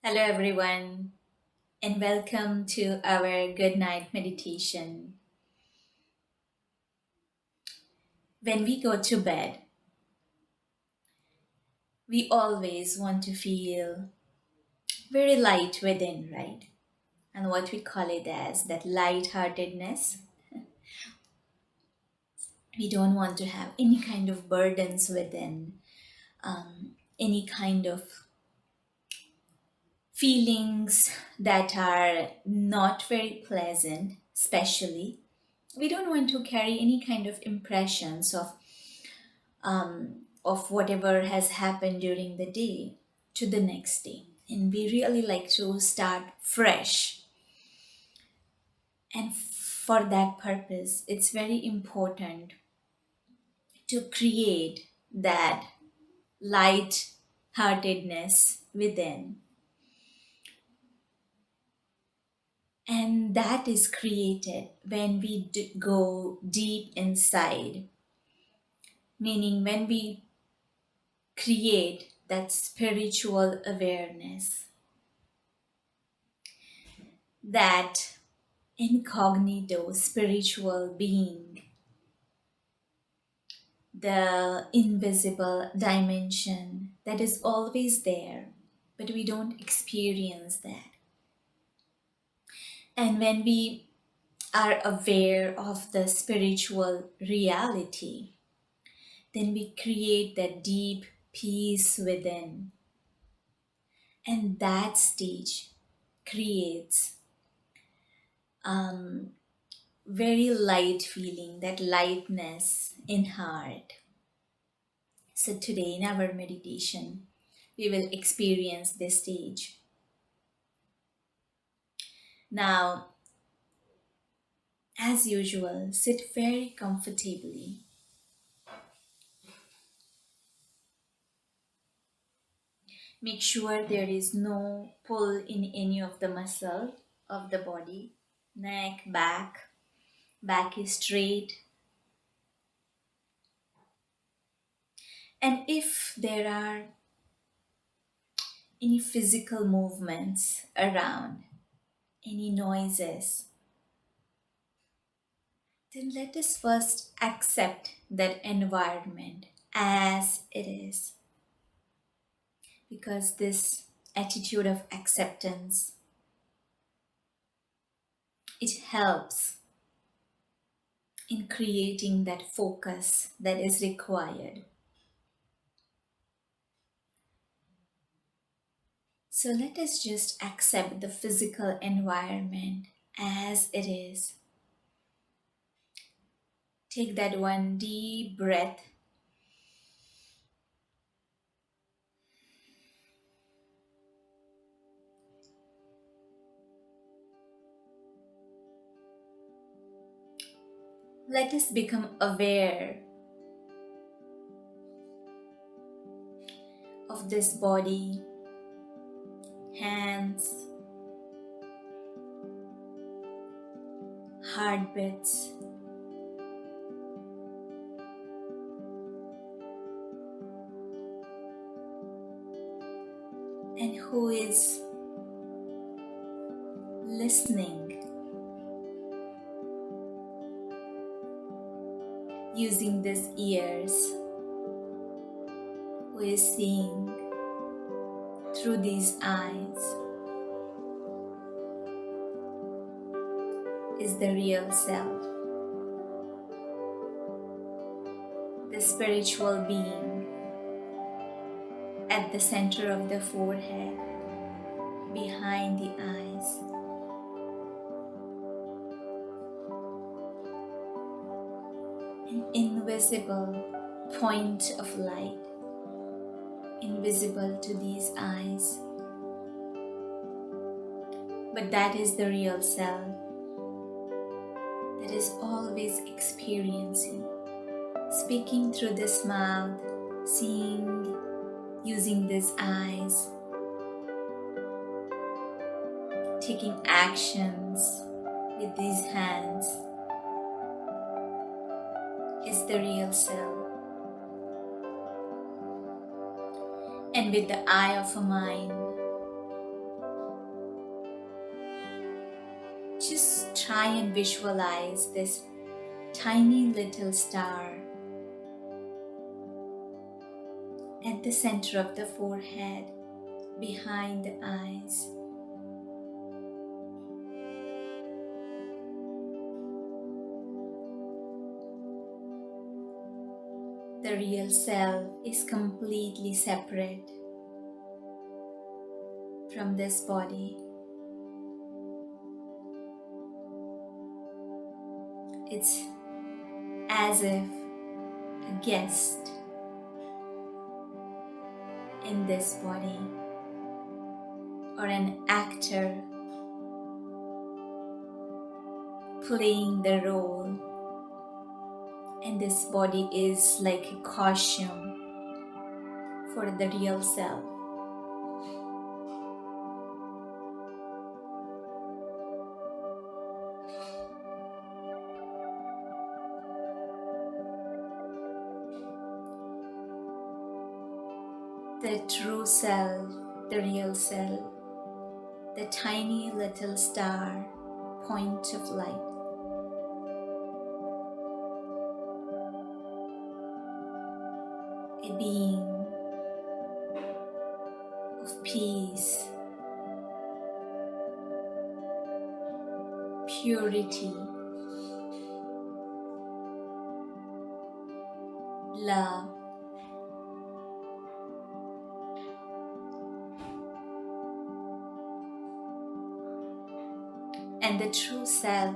Hello, everyone, and welcome to our good night meditation. When we go to bed, we always want to feel very light within, right? And what we call it as that lightheartedness. We don't want to have any kind of burdens within, any kind of feelings that are not very pleasant, especially. We don't want to carry any kind of impressions of whatever has happened during the day to the next day. And we really like to start fresh. And for that purpose, it's very important to create that light heartedness within. And that is created when we go deep inside, meaning when we create that spiritual awareness, that incognito spiritual being, the invisible dimension that is always there, but we don't experience that. And when we are aware of the spiritual reality, then we create that deep peace within. And that stage creates very light feeling, that lightness in heart. So today in our meditation, we will experience this stage. Now, as usual, sit very comfortably. Make sure there is no pull in any of the muscle of the body. Neck, back is straight. And if there are any physical movements around, any noises, then let us first accept that environment as it is. Because this attitude of acceptance, it helps in creating that focus that is required. So let us just accept the physical environment as it is. Take that one deep breath. Let us become aware of this body, hands, heartbeats, and who is listening using these ears, who is seeing through these eyes, is the real self, the spiritual being at the center of the forehead, behind the eyes. An invisible point of light, invisible to these eyes. But that is the real self that is always experiencing, speaking through this mouth, seeing using these eyes, taking actions with these hands, is the real self. And with the eye of a mind, try and visualize this tiny little star at the center of the forehead, behind the eyes. The real self is completely separate from this body. It's as if a guest in this body, or an actor playing the role, and this body is like a costume for the real self. The true self, the real self, the tiny little star, point of light. A being of peace, purity, love, and the true self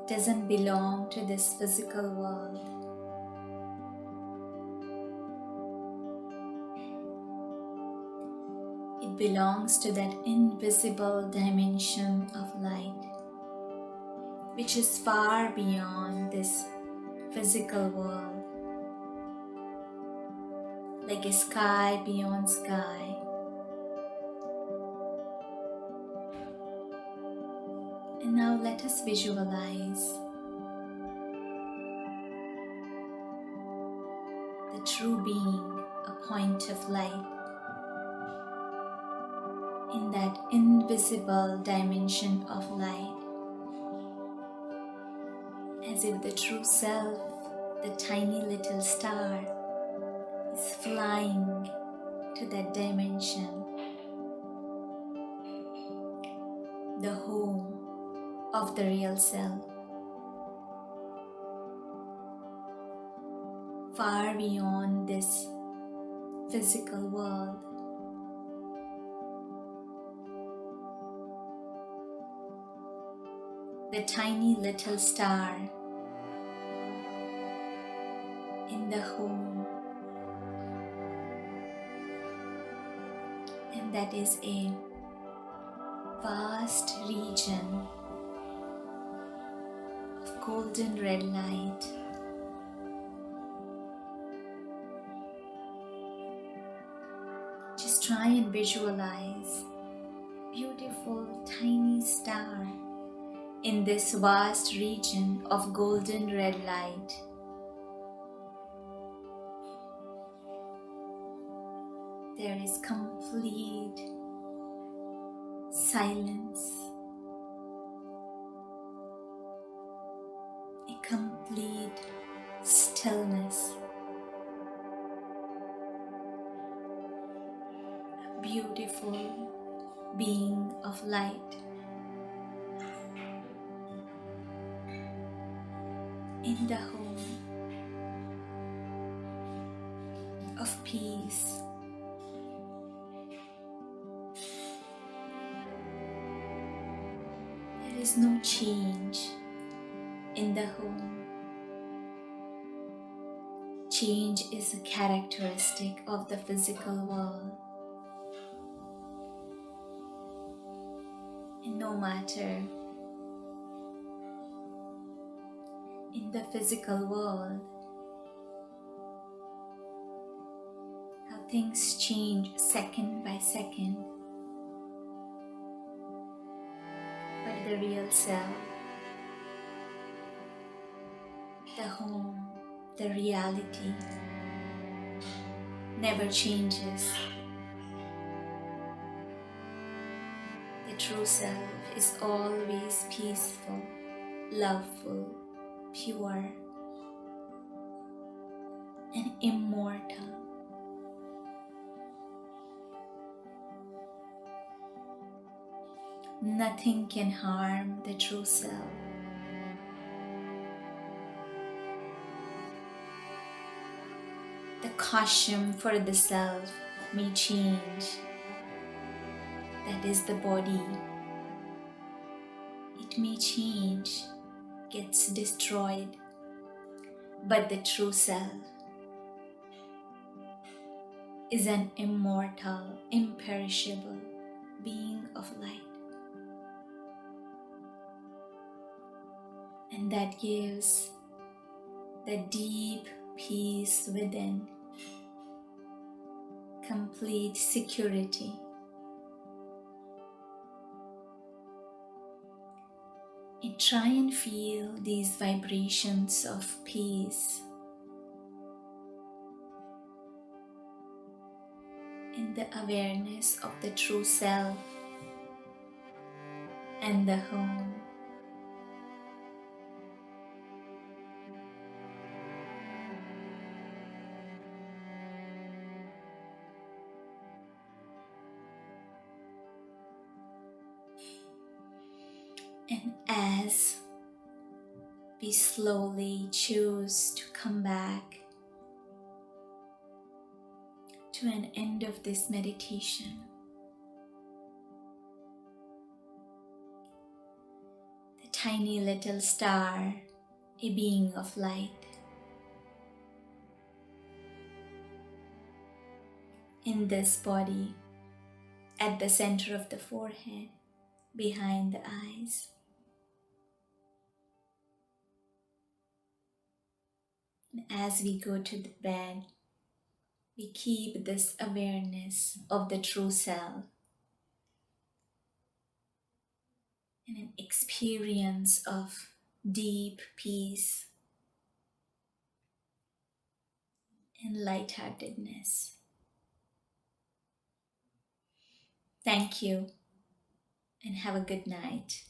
doesn't belong to this physical world. It belongs to that invisible dimension of light, which is far beyond this physical world, like a sky beyond sky. And now let us visualize the true being, a point of light, in that invisible dimension of light, as if the true self, the tiny little star, is flying to that dimension, the home of the real self, far beyond this physical world. The tiny little star in the home, and that is a vast region of golden red light. Just try and visualize beautiful tiny star in this vast region of golden red light. There is complete silence, a complete stillness, a beautiful being of light. In the home of peace, there is no change in the home. Change is a characteristic of the physical world. And no matter in the physical world how things change second by second, but the real self, the home, the reality never changes. The true self is always peaceful, loveful, pure, and immortal. Nothing can harm the true self. The costume for the self may change, that is the body. It may change, gets destroyed, but the true self is an immortal, imperishable being of light. And that gives the deep peace within, complete security. And try and feel these vibrations of peace in the awareness of the true self and the home. And as we slowly choose to come back to an end of this meditation, the tiny little star, a being of light, in this body, at the center of the forehead, behind the eyes. And as we go to the bed, we keep this awareness of the true self and an experience of deep peace and lightheartedness. Thank you and have a good night.